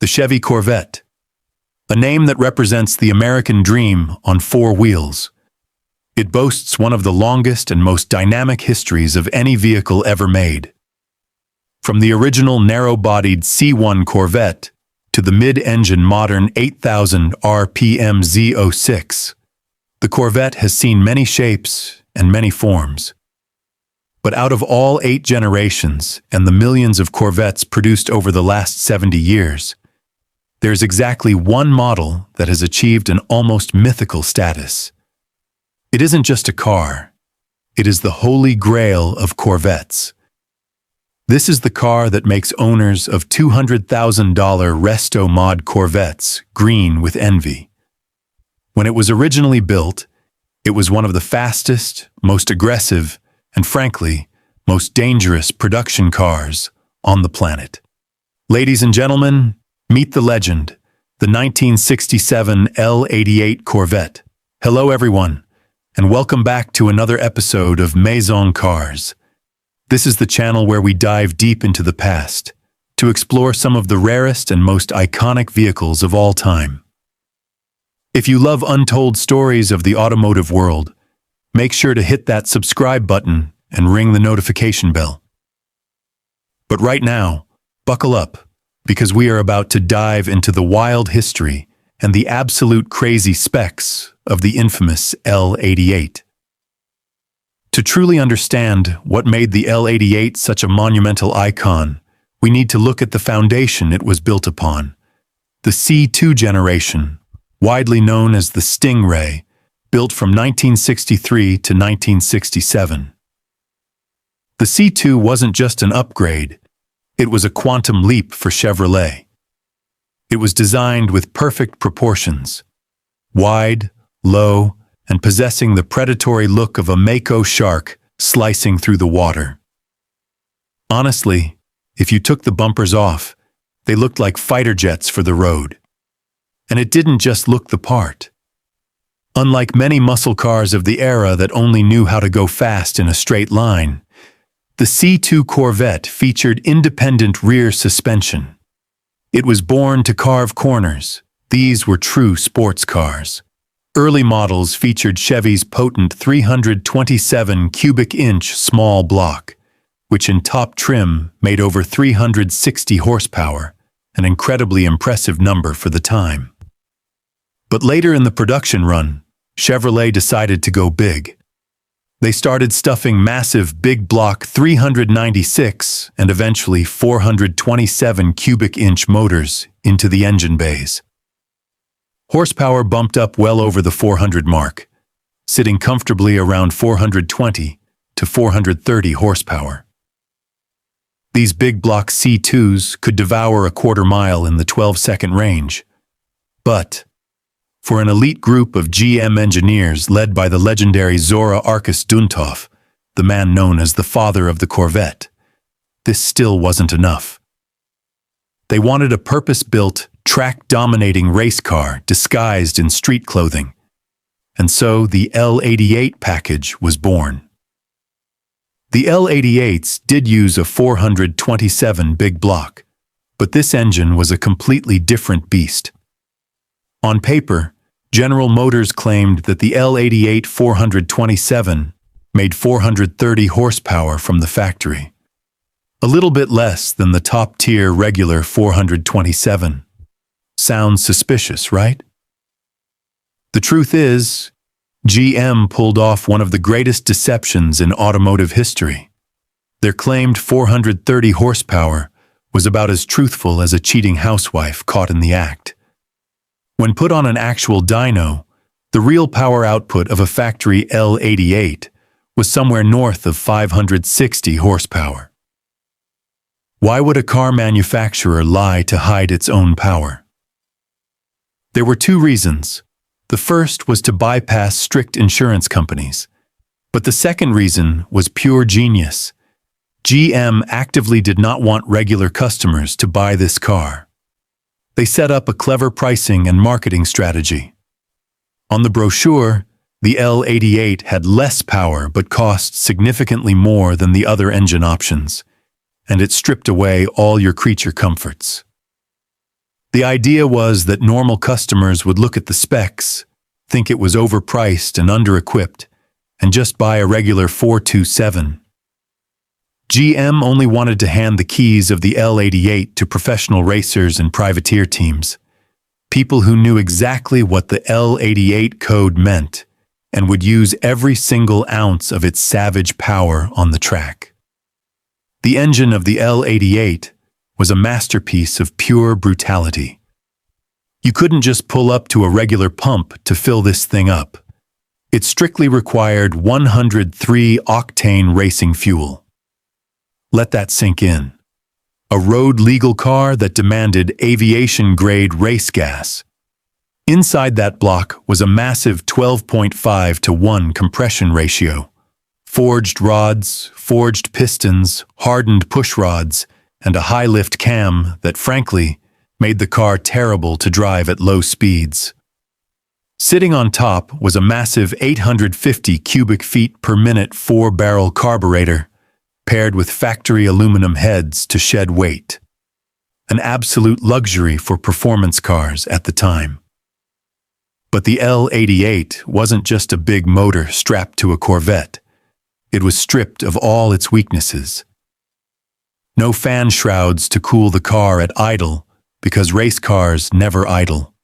Chevy Corvette, a name that represents the American dream on four wheels. It boasts one of the longest and most dynamic histories of any vehicle ever made. From the original narrow-bodied C1 Corvette to the mid-engine modern 8,000 RPM Z06, the Corvette has seen many shapes and many forms. But out of all 8 generations and the millions of Corvettes produced over the last 70 years, there's exactly one model that has achieved an almost mythical status. It isn't just a car. It is the holy grail of Corvettes. This is the car that makes owners of $200,000 Resto Mod Corvettes green with envy. When it was originally built, it was one of the fastest, most aggressive, and frankly, most dangerous production cars on the planet. Ladies and gentlemen, meet the legend, the 1967 L88 Corvette. Hello everyone, and welcome back to another episode of Maison Cars. This is the channel where we dive deep into the past to explore some of the rarest and most iconic vehicles of all time. If you love untold stories of the automotive world, make sure to hit that subscribe button and ring the notification bell. But right now, buckle up, because we are about to dive into the wild history and the absolute crazy specs of the infamous L88. To truly understand what made the L88 such a monumental icon, we need to look at the foundation it was built upon. The C2 generation, widely known as the Stingray, built from 1963 to 1967. The C2 wasn't just an upgrade, it was a quantum leap for Chevrolet. It was designed with perfect proportions, wide, low, and possessing the predatory look of a mako shark slicing through the water. Honestly, if you took the bumpers off, they looked like fighter jets for the road. And it didn't just look the part. Unlike many muscle cars of the era that only knew how to go fast in a straight line, the C2 Corvette featured independent rear suspension. It was born to carve corners. These were true sports cars. Early models featured Chevy's potent 327 cubic inch small block, which in top trim made over 360 horsepower, an incredibly impressive number for the time. But later in the production run, Chevrolet decided to go big. They started stuffing massive big block 396 and eventually 427 cubic inch motors into the engine bays. Horsepower bumped up well over the 400 mark, sitting comfortably around 420 to 430 horsepower. These big block C2s could devour a quarter mile in the 12-second range. But for an elite group of GM engineers led by the legendary Zora Arkus-Duntov, the man known as the father of the Corvette, this still wasn't enough. They wanted a purpose-built, track-dominating race car disguised in street clothing. And so the L88 package was born. The L88s did use a 427 big block, but this engine was a completely different beast. On paper, General Motors claimed that the L88 427 made 430 horsepower from the factory, a little bit less than the top-tier regular 427. Sounds suspicious, right? The truth is, GM pulled off one of the greatest deceptions in automotive history. Their claimed 430 horsepower was about as truthful as a cheating housewife caught in the act. When put on an actual dyno, the real power output of a factory L88 was somewhere north of 560 horsepower. Why would a car manufacturer lie to hide its own power? There were two reasons. The first was to bypass strict insurance companies, but the second reason was pure genius. GM actively did not want regular customers to buy this car. They set up a clever pricing and marketing strategy. On the brochure, the L88 had less power but cost significantly more than the other engine options, and it stripped away all your creature comforts. The idea was that normal customers would look at the specs, think it was overpriced and under-equipped, and just buy a regular 427. GM only wanted to hand the keys of the L88 to professional racers and privateer teams, people who knew exactly what the L88 code meant and would use every single ounce of its savage power on the track. The engine of the L88 was a masterpiece of pure brutality. You couldn't just pull up to a regular pump to fill this thing up. It strictly required 103 octane racing fuel. Let that sink in. A road-legal car that demanded aviation-grade race gas. Inside that block was a massive 12.5-to-1 compression ratio. Forged rods, forged pistons, hardened push rods, and a high-lift cam that, frankly, made the car terrible to drive at low speeds. Sitting on top was a massive 850 cubic feet per minute 4-barrel carburetor, paired with factory aluminum heads to shed weight. An absolute luxury for performance cars at the time. But the L88 wasn't just a big motor strapped to a Corvette. It was stripped of all its weaknesses. No fan shrouds to cool the car at idle, because race cars never idle.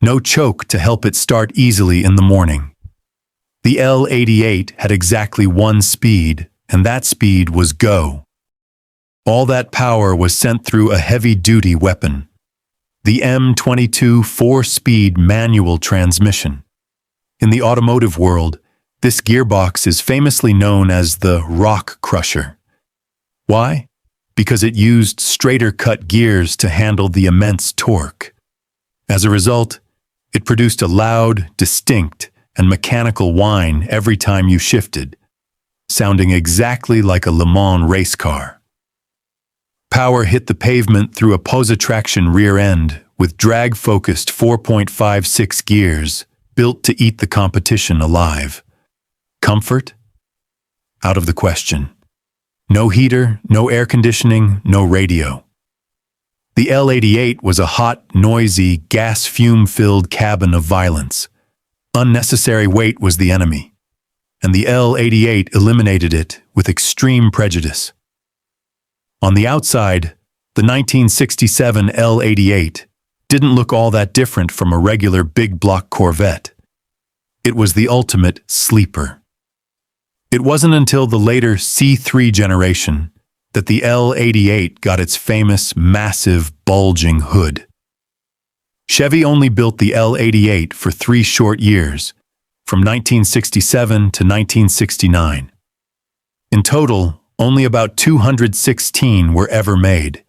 No choke to help it start easily in the morning. The L88 had exactly one speed, and that speed was go. All that power was sent through a heavy-duty weapon, the M22 4-speed manual transmission. In the automotive world, this gearbox is famously known as the rock crusher. Why? Because it used straighter-cut gears to handle the immense torque. As a result, it produced a loud, distinct, and mechanical whine every time you shifted, sounding exactly like a Le Mans race car. Power hit the pavement through a posi-traction rear end with drag-focused 4.56 gears built to eat the competition alive. Comfort? Out of the question. No heater, no air conditioning, no radio. The L88 was a hot, noisy, gas fume-filled cabin of violence. Unnecessary weight was the enemy, and the L88 eliminated it with extreme prejudice. On the outside, the 1967 L88 didn't look all that different from a regular big-block Corvette. It was the ultimate sleeper. It wasn't until the later C3 generation that the L88 got its famous, massive, bulging hood. Chevy only built the L88 for 3 short years, from 1967 to 1969. In total, only about 216 were ever made.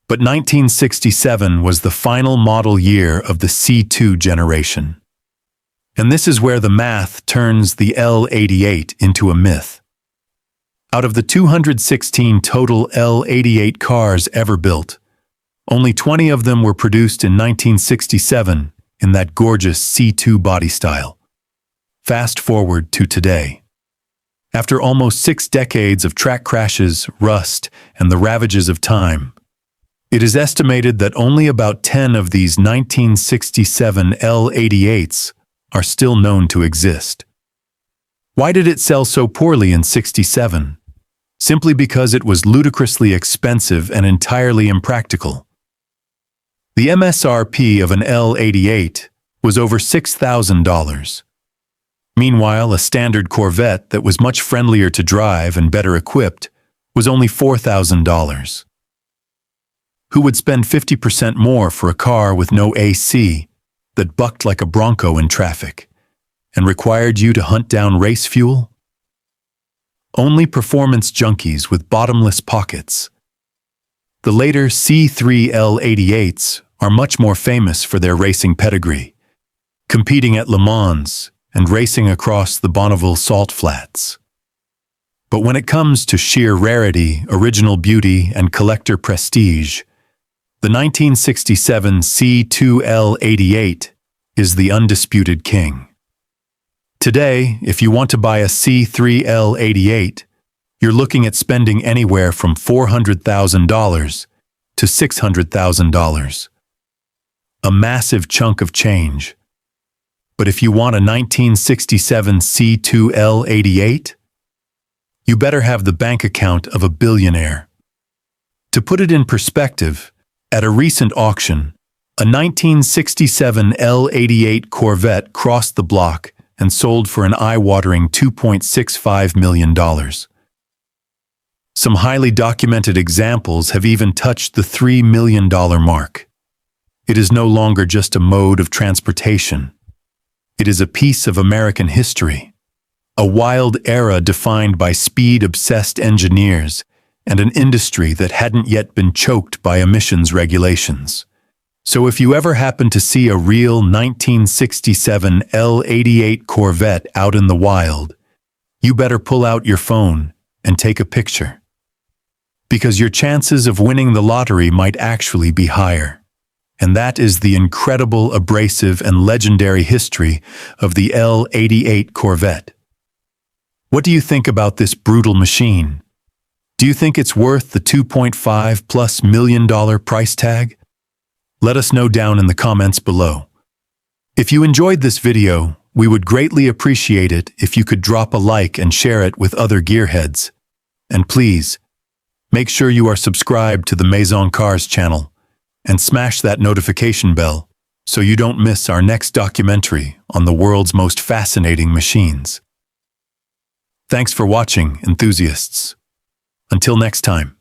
But 1967 was the final model year of the C2 generation. And this is where the math turns the L88 into a myth. Out of the 216 total L88 cars ever built, only 20 of them were produced in 1967 in that gorgeous C2 body style. Fast forward to today. After almost 6 decades of track crashes, rust, and the ravages of time, it is estimated that only about 10 of these 1967 L88s are still known to exist. Why did it sell so poorly in '67? Simply because it was ludicrously expensive and entirely impractical. The MSRP of an L88 was over $6,000. Meanwhile, a standard Corvette that was much friendlier to drive and better equipped was only $4,000. Who would spend 50% more for a car with no AC that bucked like a Bronco in traffic and required you to hunt down race fuel? Only performance junkies with bottomless pockets. The later C3 L88s are much more famous for their racing pedigree, competing at Le Mans and racing across the Bonneville salt flats. But when it comes to sheer rarity, original beauty, and collector prestige, the 1967 C2 L88 is the undisputed king. Today, if you want to buy a C3 L88, you're looking at spending anywhere from $400,000 to $600,000. A massive chunk of change. But if you want a 1967 C2 L88, you better have the bank account of a billionaire. To put it in perspective, at a recent auction, a 1967 L88 Corvette crossed the block and sold for an eye-watering $2.65 million. Some highly documented examples have even touched the $3 million mark. It is no longer just a mode of transportation. It is a piece of American history, a wild era defined by speed-obsessed engineers and an industry that hadn't yet been choked by emissions regulations. So if you ever happen to see a real 1967 L88 Corvette out in the wild, you better pull out your phone and take a picture. Because your chances of winning the lottery might actually be higher. And that is the incredible, abrasive, and legendary history of the L88 Corvette. What do you think about this brutal machine? Do you think it's worth the $2.5+ million price tag? Let us know down in the comments below. If you enjoyed this video, we would greatly appreciate it if you could drop a like and share it with other gearheads. And please, make sure you are subscribed to the Maison Cars channel and smash that notification bell so you don't miss our next documentary on the world's most fascinating machines. Thanks for watching, enthusiasts. Until next time.